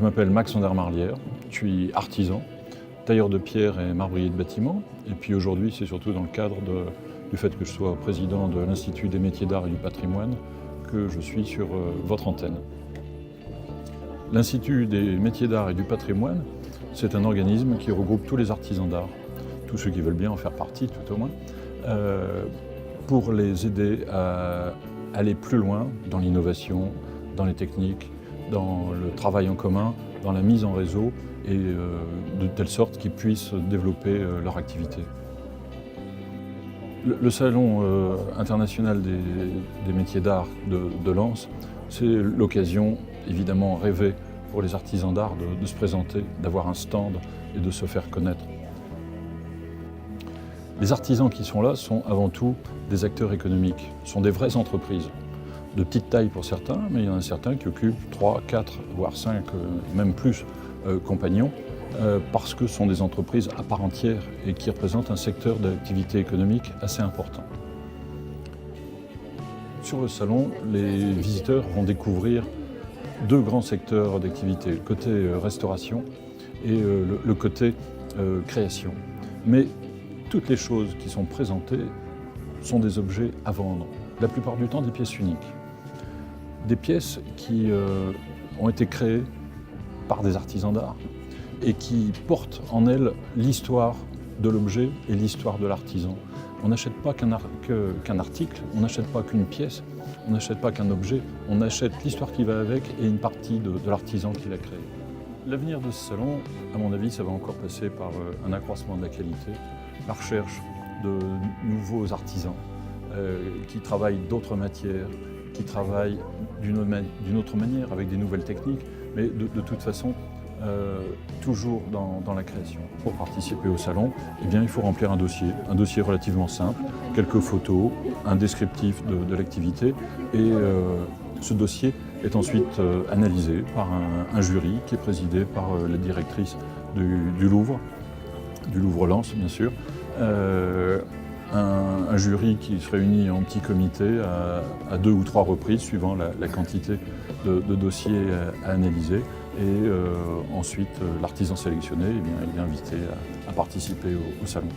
Je m'appelle Max Andermarlière, je suis artisan, tailleur de pierre et marbrier de bâtiment. Et puis aujourd'hui, c'est surtout dans le cadre du fait que je sois président de l'Institut des métiers d'art et du patrimoine que je suis sur votre antenne. L'Institut des métiers d'art et du patrimoine, c'est un organisme qui regroupe tous les artisans d'art, tous ceux qui veulent bien en faire partie tout au moins, pour les aider à aller plus loin dans l'innovation, dans les techniques, dans le travail en commun, dans la mise en réseau et de telle sorte qu'ils puissent développer leur activité. Le Salon international des métiers d'art de Lens, c'est l'occasion évidemment rêvée pour les artisans d'art de se présenter, d'avoir un stand et de se faire connaître. Les artisans qui sont là sont avant tout des acteurs économiques, sont des vraies entreprises. De petite taille pour certains, mais il y en a certains qui occupent 3, 4, voire 5, même plus compagnons, parce que ce sont des entreprises à part entière et qui représentent un secteur d'activité économique assez important. Sur le salon, les visiteurs vont découvrir deux grands secteurs d'activité, le côté restauration et le côté création. Mais toutes les choses qui sont présentées sont des objets à vendre, la plupart du temps des pièces uniques. Des pièces qui ont été créées par des artisans d'art et qui portent en elles l'histoire de l'objet et l'histoire de l'artisan. On n'achète pas qu'un article, on n'achète pas qu'une pièce, on n'achète pas qu'un objet, on achète l'histoire qui va avec et une partie de l'artisan qui l'a créé. L'avenir de ce salon, à mon avis, ça va encore passer par un accroissement de la qualité, la recherche de nouveaux artisans qui travaillent d'autres matières, qui travaillent d'une autre manière, avec des nouvelles techniques, mais de toute façon, toujours dans la création. Pour participer au salon, eh bien, il faut remplir un dossier relativement simple, quelques photos, un descriptif de l'activité, et ce dossier est ensuite analysé par un jury qui est présidé par la directrice du Louvre Lens, bien sûr. Un jury qui se réunit en petit comité à 2 ou 3 reprises, suivant la quantité de dossiers à analyser. Et ensuite, l'artisan sélectionné, eh bien, il est invité à participer au salon.